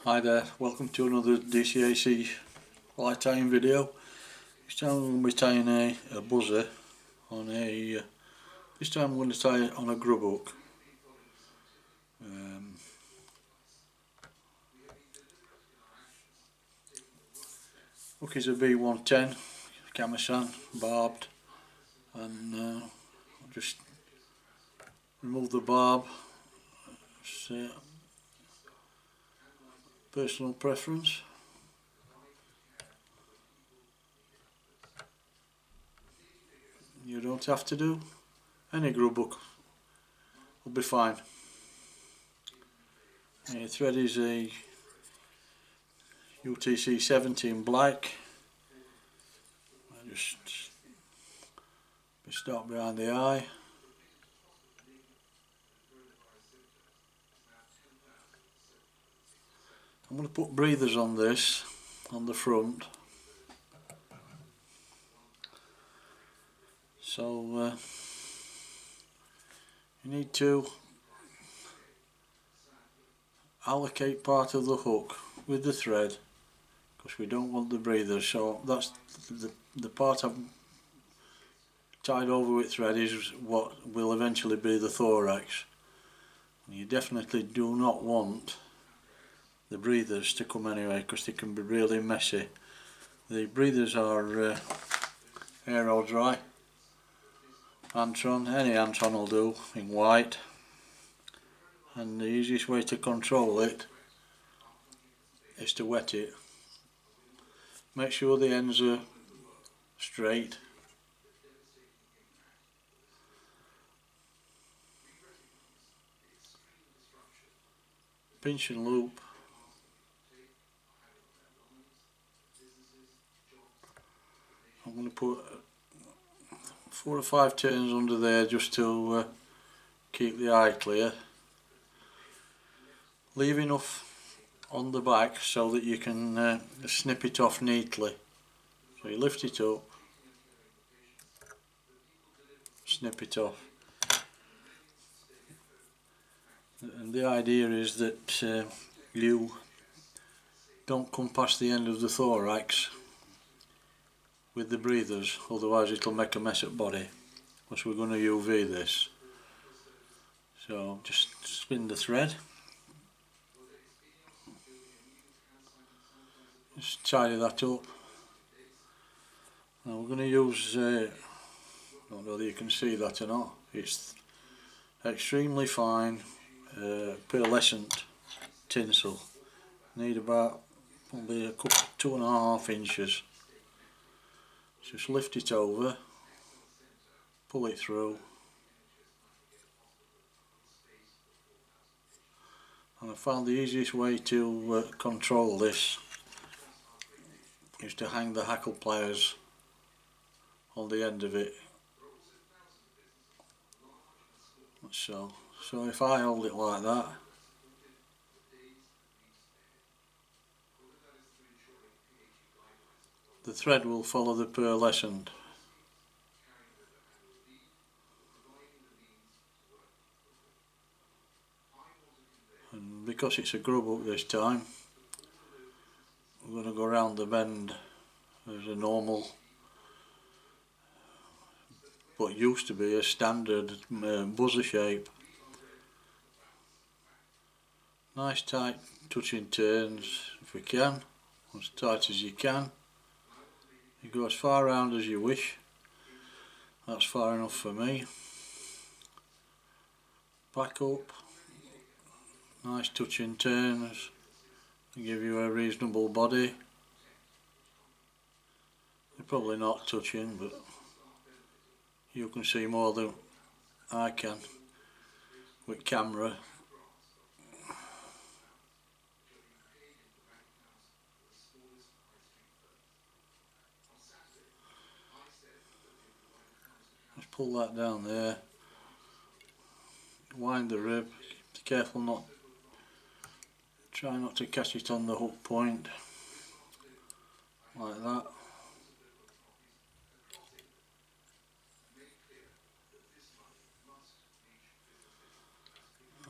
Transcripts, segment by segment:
Hi there, welcome to another DCAC light tying video. This time I'm going to be tying a buzzer on this time I'm going to tie it on a grub hook. Hook is a B110 camisan, barbed, and I'll just remove the barb. It's personal preference. You don't have to do. Any grub hook will be fine. The thread is a UTC 17 black. I just start behind the eye. I'm going to put breathers on this, on the front. So you need to allocate part of the hook with the thread, because we don't want the breathers. So that's the part I've tied over with thread is what will eventually be the thorax. And you definitely do not want the breathers to come anyway, because they can be really messy. The breathers are aero dry. Antron, any Antron will do, in white, and the easiest way to control it is to wet it. Make sure the ends are straight. Pinch and loop. I'm going to put 4 or 5 turns under there just to keep the eye clear. Leave enough on the back so that you can snip it off neatly. So you lift it up, snip it off. And the idea is that you don't come past the end of the thorax with the breathers, otherwise it'll make a mess at body, because we're going to UV this. So just spin the thread, just tidy that up. Now we're going to use, I don't know whether you can see that or not, it's extremely fine pearlescent tinsel. Need about probably a couple, 2.5 inches. Just lift it over, pull it through, and I found the easiest way to control this is to hang the hackle pliers on the end of it. So if I hold it like that, the thread will follow the pearlescent. And because it's a grub hook this time, we're going to go around the bend as a normal, what used to be a standard buzzer shape. Nice tight touching turns if we can, as tight as you can. You go as far round as you wish. That's far enough for me. Back up, nice touching turns to give you a reasonable body. They're probably not touching, but you can see more than I can with camera. Just pull that down there, wind the rib, be careful not, try not to catch it on the hook point, like that.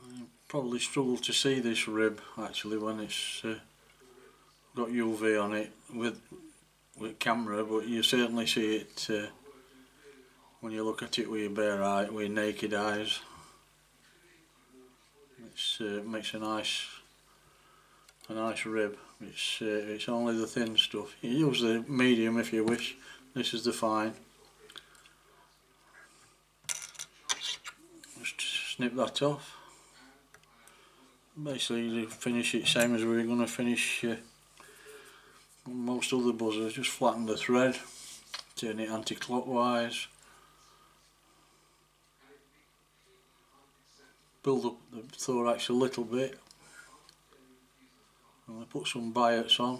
And probably struggle to see this rib actually when it's got UV on it with camera, but you certainly see it when you look at it with your bare eye, with your naked eyes. It makes a nice rib. It's only the thin stuff. You use the medium if you wish. This is the fine. Just snip that off. Basically you finish it same as we're going to finish most other buzzers. Just flatten the thread, turn it anti-clockwise, build up the thorax a little bit, and we put some biots on.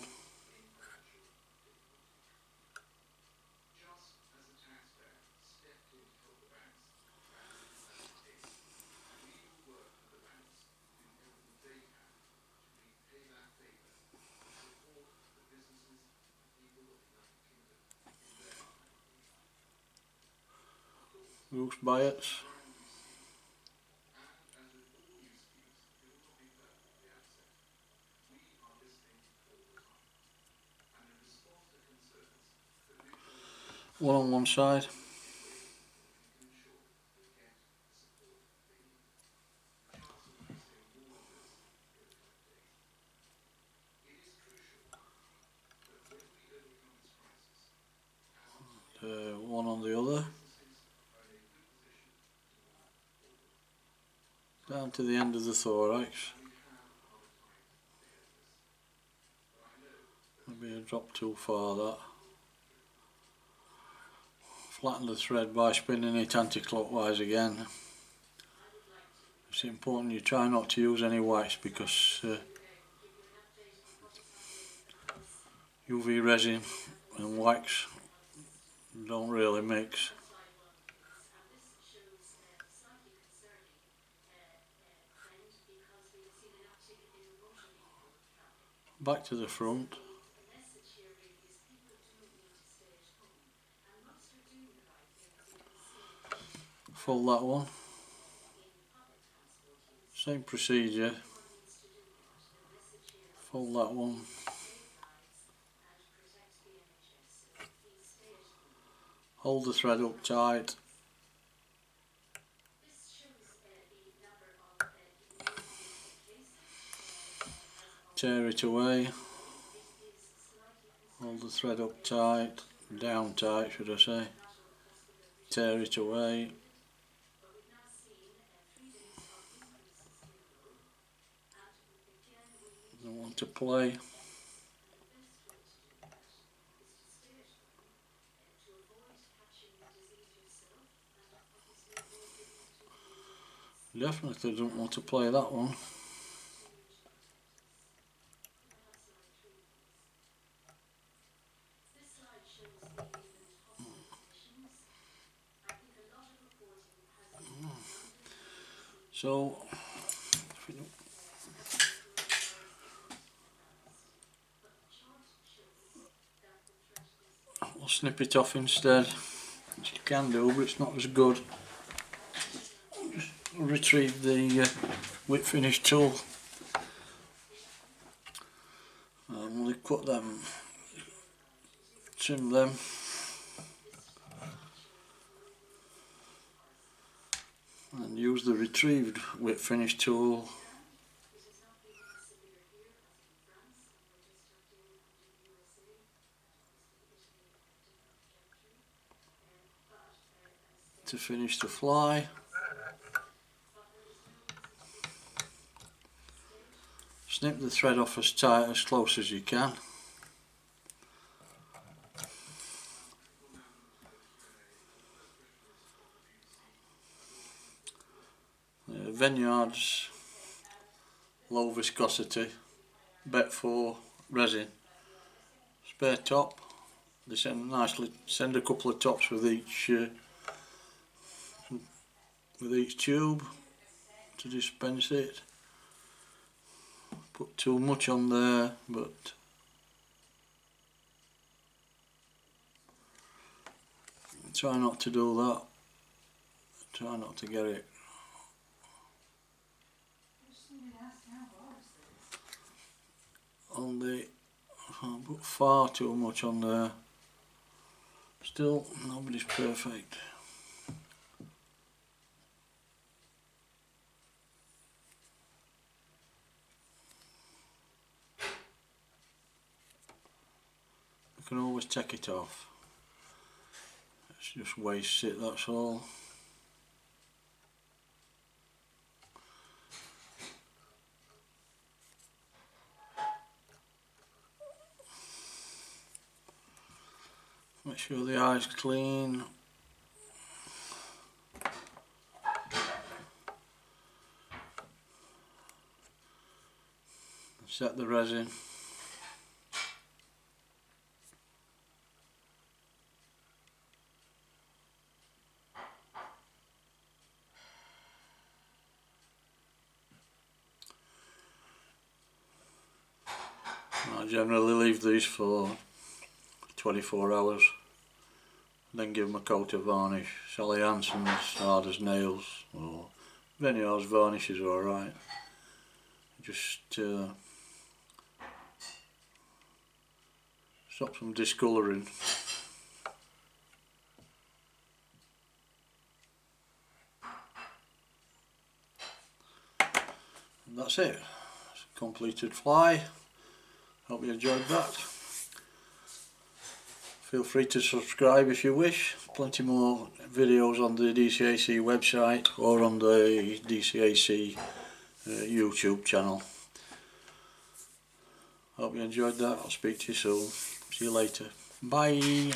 Goose biots. One on one side. One on the other. Down to the end of the thorax. Maybe a drop too far that. Flatten the thread by spinning it anti-clockwise again. It's important you try not to use any wax because UV resin and wax don't really mix. Back to the front. Fold that one. Same procedure. Fold that one. Hold the thread up tight. Tear it away. Hold the thread up tight, down tight should I say. Tear it away. Don't want to play. Definitely don't want to play that one. So we'll snip it off instead, which you can do, but it's not as good. Just retrieve the whip finish tool and we'll cut them, trim them. And use the retrieved whip finish tool to finish the fly. Snip the thread off as tight, as close as you can. Vineyards low viscosity bet for resin. Spare top. They send a couple of tops with each tube to dispense it. Put too much on there, but try not to do that. Try not to get it put far too much on there. Still, nobody's perfect. You can always take it off. It's just waste it, that's all. Make sure the eye's clean. Set the resin. I generally leave these for 24 hours, then give them a coat of varnish. Sally Hansen's Hard as Nails, or Vineyard's varnish is alright. Just stop some discolouring. And that's it. It's a completed fly. Hope you enjoyed that. Feel free to subscribe if you wish. Plenty more videos on the DCAC website or on the DCAC YouTube channel. Hope you enjoyed that. I'll speak to you soon. See you later. Bye.